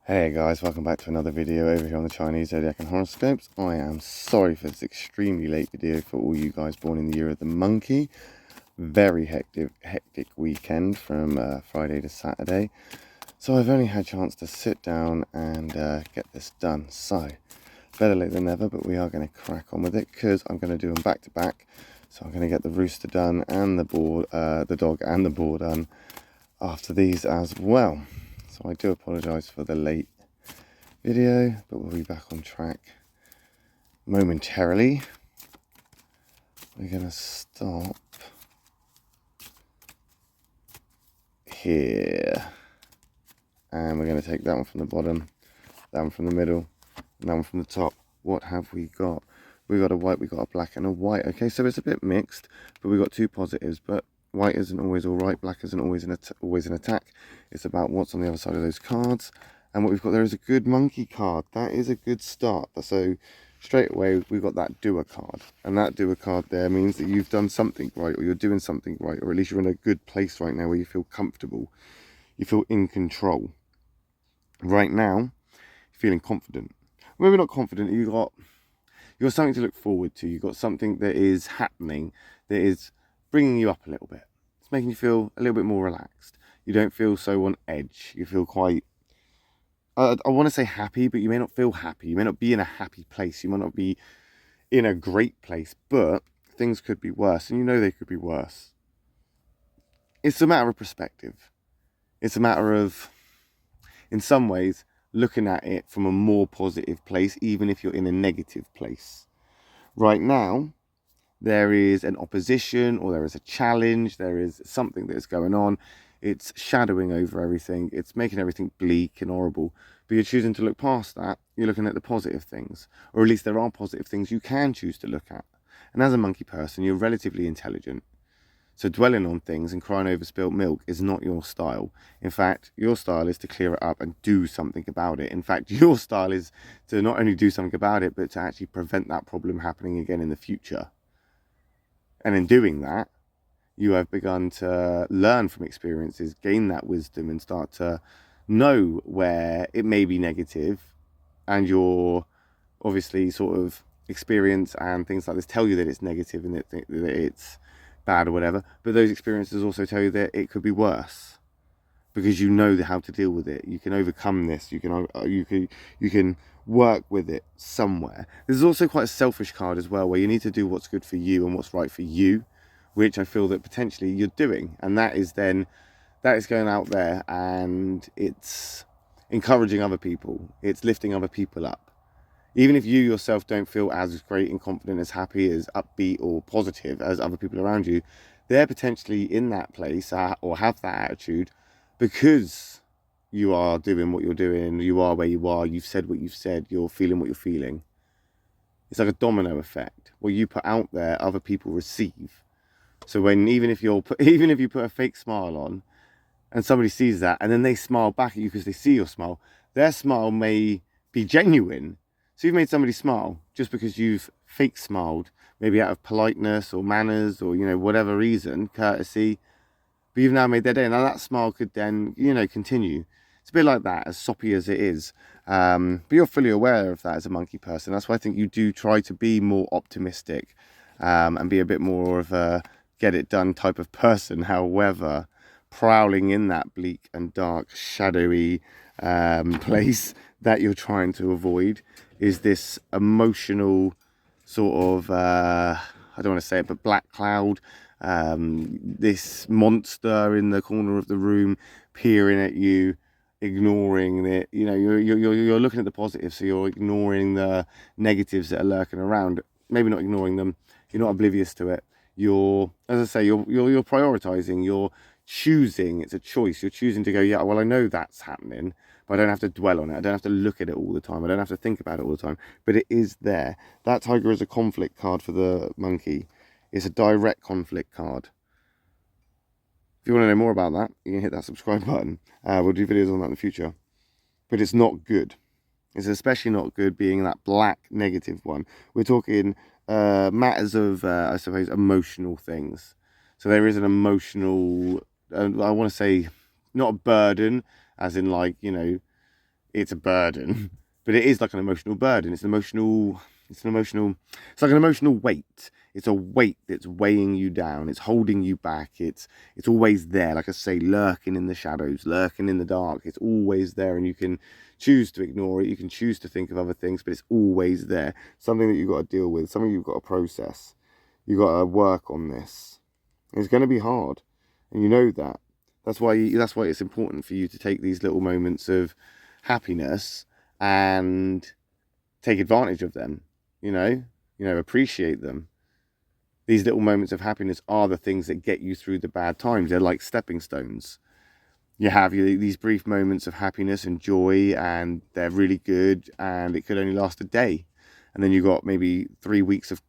Hey guys, welcome back to another video over here on the Chinese Zodiac and Horoscopes. I am sorry for this extremely late video for all you guys born in the year of the monkey. Very hectic weekend from Friday to Saturday. So I've only had a chance to sit down and get this done. So, better late than never, but we are going to crack on with it because I'm going to do them back to back. So I'm going to get the rooster done and the dog and the boar done after these as well. So I do apologise for the late video, but we'll be back on track momentarily. We're going to stop here. And we're going to take that one from the bottom, that one from the middle, and that one from the top. What have we got? We got a white, we got a black and a white. Okay, so it's a bit mixed, but we got two positives. But white isn't always all right, black isn't always an attack. It's about what's on the other side of those cards. And what we've got there is a good monkey card. That is a good start. So straight away, we've got that doer card. And that doer card there means that you've done something right, or you're doing something right, or at least you're in a good place right now where you feel comfortable. You feel in control. Right now, you're feeling confident. Maybe not confident, you've got something to look forward to. You've got something that is happening that is bringing you up a little bit. It's making you feel a little bit more relaxed. You don't feel so on edge. You feel quite, I want to say happy, but you may not feel happy. You may not be in a happy place. You might not be in a great place, but things could be worse, and you know they could be worse. It's a matter of perspective. It's a matter of, in some ways, looking at it from a more positive place, even if you're in a negative place. Right now, there is an opposition, or there is a challenge, there is something that is going on. It's shadowing over everything. It's making everything bleak and horrible. But you're choosing to look past that. You're looking at the positive things. Or at least there are positive things you can choose to look at. And as a monkey person, you're relatively intelligent. So dwelling on things and crying over spilt milk is not your style. In fact, your style is to clear it up and do something about it. In fact, your style is to not only do something about it, but to actually prevent that problem happening again in the future. And in doing that, you have begun to learn from experiences, gain that wisdom, and start to know where it may be negative, and your obviously sort of experience and things like this tell you that it's negative and that it's bad or whatever, but those experiences also tell you that it could be worse, because you know how to deal with it. You can overcome this. You can work with it somewhere. This is also quite a selfish card as well, where you need to do what's good for you and what's right for you, which I feel that potentially you're doing, and that is going out there and it's encouraging other people. It's lifting other people up. Even if you yourself don't feel as great and confident, as happy, as upbeat or positive as other people around you, they're potentially in that place or have that attitude because you are doing what you're doing, you are where you are, you've said what you've said, you're feeling what you're feeling. It's like a domino effect. What you put out there, other people receive. So even if you put a fake smile on and somebody sees that and then they smile back at you because they see your smile, their smile may be genuine. So you've made somebody smile just because you've fake smiled, maybe out of politeness or manners or, whatever reason, courtesy. But you've now made their day. Now that smile could then, continue. It's a bit like that, as soppy as it is. But you're fully aware of that as a monkey person. That's why I think you do try to be more optimistic and be a bit more of a get it done type of person. However, prowling in that bleak and dark, shadowy place that you're trying to avoid is this emotional sort of, I don't want to say it, but black cloud, this monster in the corner of the room peering at you, ignoring it. You're looking at the positives, so you're ignoring the negatives that are lurking around. Maybe not ignoring them, you're not oblivious to it. You're, as I say, you're prioritizing, you're choosing. It's a choice. You're choosing to go, yeah, well, I know that's happening, but I don't have to dwell on it. I don't have to look at it all the time. I don't have to think about it all the time, but it is there. That tiger is a conflict card for the monkey. It's a direct conflict card. If you want to know more about that, you can hit that subscribe button. We'll do videos on that in the future, but it's not good. It's especially not good being that black negative one. We're talking matters of, I suppose, emotional things. So there is an emotional, I want to say, not a burden, as in like, it's a burden, but it is like an emotional burden. It's like an emotional weight. It's a weight that's weighing you down. It's holding you back. It's always there. Like I say, lurking in the shadows, lurking in the dark. It's always there, and you can choose to ignore it. You can choose to think of other things, but it's always there. Something that you've got to deal with, something you've got to process. You've got to work on this. It's going to be hard, and you know that. That's why it's important for you to take these little moments of happiness and take advantage of them. You know, appreciate them. These little moments of happiness are the things that get you through the bad times. They're like stepping stones. You have these brief moments of happiness and joy, and they're really good, and it could only last a day. And then you got maybe 3 weeks of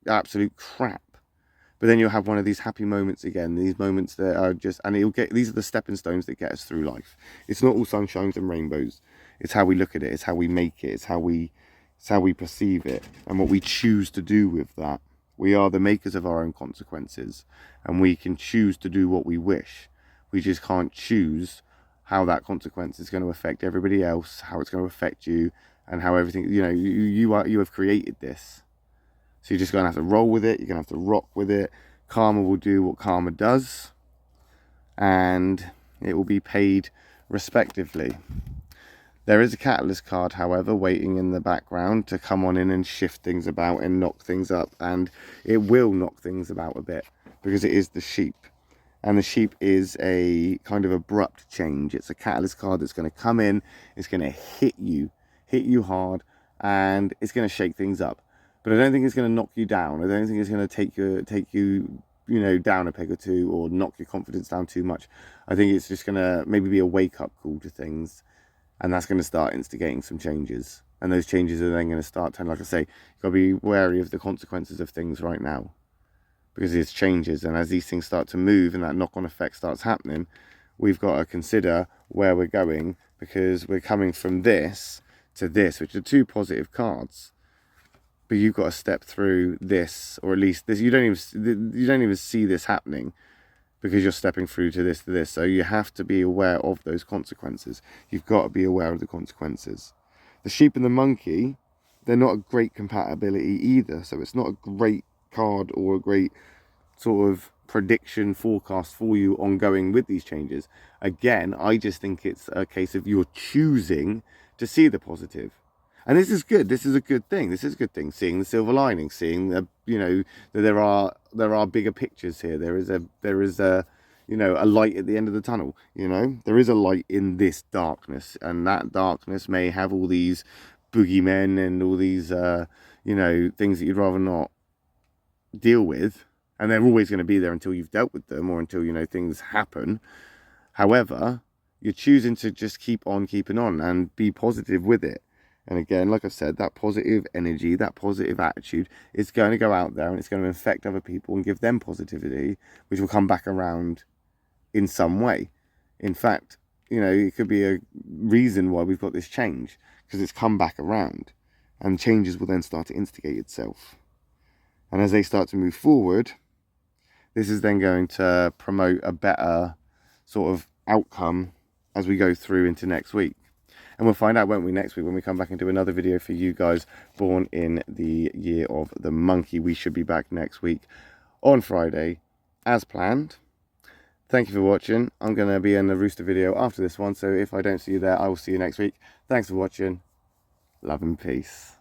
absolute crap. But then you'll have one of these happy moments again. These moments that are just, and these are the stepping stones that get us through life. It's not all sunshines and rainbows. It's how we look at it. It's how we make it. It's how we perceive it, and what we choose to do with that. We are the makers of our own consequences, and we can choose to do what we wish. We just can't choose how that consequence is going to affect everybody else, how it's going to affect you, and how everything, you have created this. So you're just going to have to roll with it. You're going to have to rock with it. Karma will do what karma does, and it will be paid respectively. There is a catalyst card, however, waiting in the background to come on in and shift things about and knock things up. And it will knock things about a bit, because it is the sheep. And the sheep is a kind of abrupt change. It's a catalyst card that's going to come in. It's going to hit you hard, and it's going to shake things up. But I don't think it's going to knock you down. I don't think it's going to take you down a peg or two, or knock your confidence down too much. I think it's just going to maybe be a wake-up call to things. And that's going to start instigating some changes. And those changes are then going to start like I say, you've got to be wary of the consequences of things right now. Because it's changes. And as these things start to move and that knock-on effect starts happening, we've got to consider where we're going. Because we're coming from this to this, which are two positive cards. But you've got to step through this, or at least this. You don't even see this happening, because you're stepping through to this. So you have to be aware of those consequences. You've got to be aware of the consequences. The sheep and the monkey, they're not a great compatibility either. So it's not a great card or a great sort of prediction forecast for you ongoing with these changes. Again, I just think it's a case of you're choosing to see the positive. And this is good. This is a good thing. This is a good thing. Seeing the silver lining, seeing that there are bigger pictures here. There is a light at the end of the tunnel. There is a light in this darkness, and that darkness may have all these boogeymen and all these things that you'd rather not deal with, and they're always going to be there until you've dealt with them, or until things happen. However, you're choosing to just keep on keeping on and be positive with it. And again, like I said, that positive energy, that positive attitude is going to go out there, and it's going to infect other people and give them positivity, which will come back around in some way. In fact, it could be a reason why we've got this change, because it's come back around, and changes will then start to instigate itself. And as they start to move forward, this is then going to promote a better sort of outcome as we go through into next week. And we'll find out, won't we, next week, when we come back and do another video for you guys born in the year of the monkey. We should be back next week on Friday, as planned. Thank you for watching. I'm going to be in the rooster video after this one, so if I don't see you there, I will see you next week. Thanks for watching. Love and peace.